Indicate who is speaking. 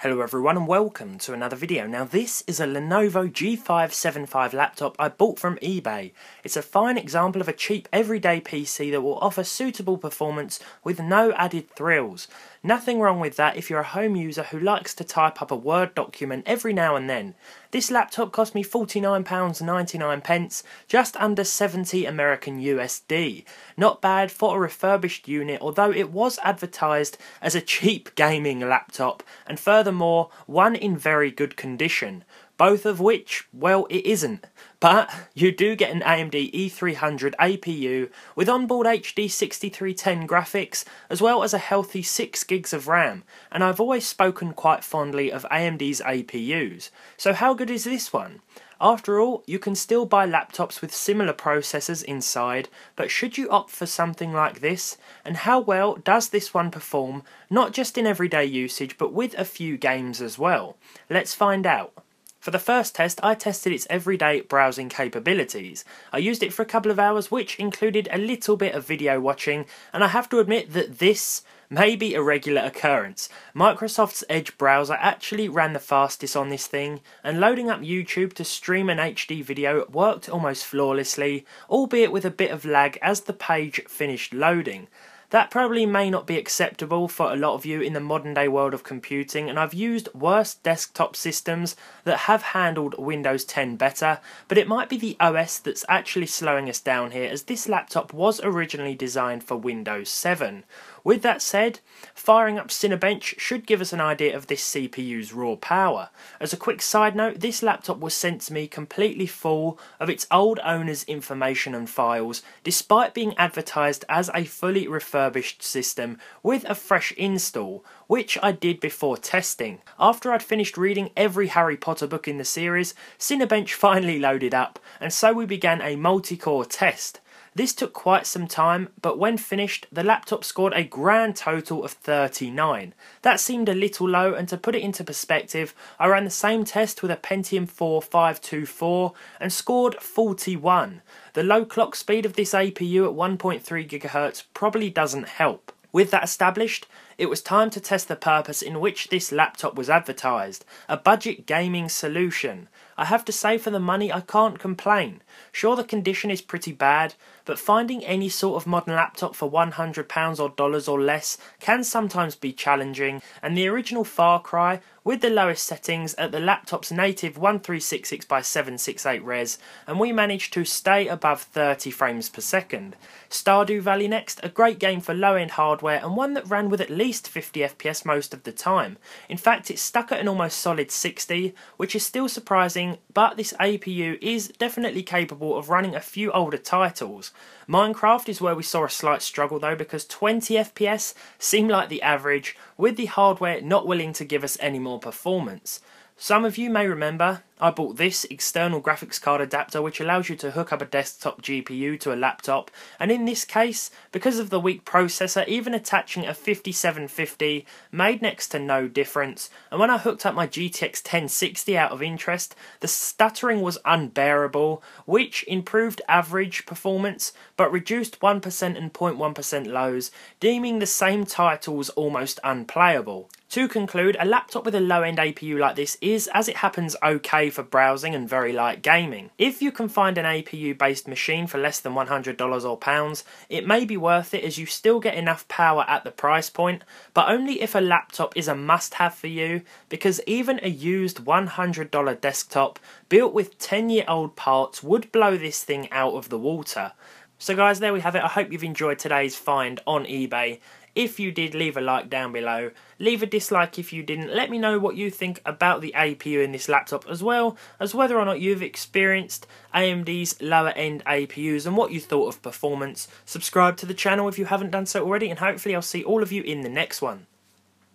Speaker 1: Hello everyone and welcome to another video. Now this is a Lenovo G575 laptop I bought from eBay. It's a fine example of a cheap everyday PC that will offer suitable performance with no added thrills. Nothing wrong with that if you're a home user who likes to type up a Word document every now and then. This laptop cost me £49.99, just under 70 American USD. Not bad for a refurbished unit, although it was advertised as a cheap gaming laptop, and furthermore, one in very good condition. Both of which, well, it isn't. But you do get an AMD E300 APU with onboard HD 6310 graphics, as well as a healthy 6 gigs of RAM, and I've always spoken quite fondly of AMD's APUs. So how good is this one? After all, you can still buy laptops with similar processors inside, but should you opt for something like this? And how well does this one perform, not just in everyday usage, but with a few games as well? Let's find out. For the first test, I tested its everyday browsing capabilities. I used it for a couple of hours, which included a little bit of video watching, and I have to admit that this may be a regular occurrence. Microsoft's Edge browser actually ran the fastest on this thing, and loading up YouTube to stream an HD video worked almost flawlessly, albeit with a bit of lag as the page finished loading. That probably may not be acceptable for a lot of you in the modern day world of computing, and I've used worse desktop systems that have handled Windows 10 better, but it might be the OS that's actually slowing us down here, as this laptop was originally designed for Windows 7. With that said, firing up Cinebench should give us an idea of this CPU's raw power. As a quick side note, this laptop was sent to me completely full of its old owner's information and files, despite being advertised as a fully refurbished system with a fresh install, which I did before testing. After I'd finished reading every Harry Potter book in the series, Cinebench finally loaded up, and so we began a multi-core test. This took quite some time, but when finished, the laptop scored a grand total of 39. That seemed a little low, and to put it into perspective, I ran the same test with a Pentium 4 524 and scored 41. The low clock speed of this APU at 1.3 GHz probably doesn't help. With that established, it was time to test the purpose in which this laptop was advertised, a budget gaming solution. I have to say, for the money I can't complain. Sure, the condition is pretty bad, but finding any sort of modern laptop for £100 or dollars or less can sometimes be challenging, and the original Far Cry, with the lowest settings at the laptop's native 1366x768 res, and we managed to stay above 30 frames per second. Stardew Valley next, a great game for low-end hardware and one that ran with at least 50 FPS most of the time. In fact, it's stuck at an almost solid 60, which is still surprising, but this APU is definitely capable of running a few older titles. Minecraft is where we saw a slight struggle though, because 20 FPS seemed like the average, with the hardware not willing to give us any more performance. Some of you may remember I bought this external graphics card adapter, which allows you to hook up a desktop GPU to a laptop, and in this case, because of the weak processor, even attaching a 5750 made next to no difference, and when I hooked up my GTX 1060 out of interest, the stuttering was unbearable, which improved average performance, but reduced 1% and 0.1% lows, deeming the same titles almost unplayable. To conclude, a laptop with a low-end APU like this is, as it happens, okay for browsing and very light gaming. If you can find an APU-based machine for less than $100 or pounds, it may be worth it, as you still get enough power at the price point, but only if a laptop is a must-have for you, because even a used $100 desktop built with 10-year-old parts would blow this thing out of the water. So guys, there we have it. I hope you've enjoyed today's find on eBay. If you did, leave a like down below. Leave a dislike if you didn't. Let me know what you think about the APU in this laptop, as well as whether or not you've experienced AMD's lower end APUs and what you thought of performance. Subscribe to the channel if you haven't done so already, and hopefully I'll see all of you in the next one.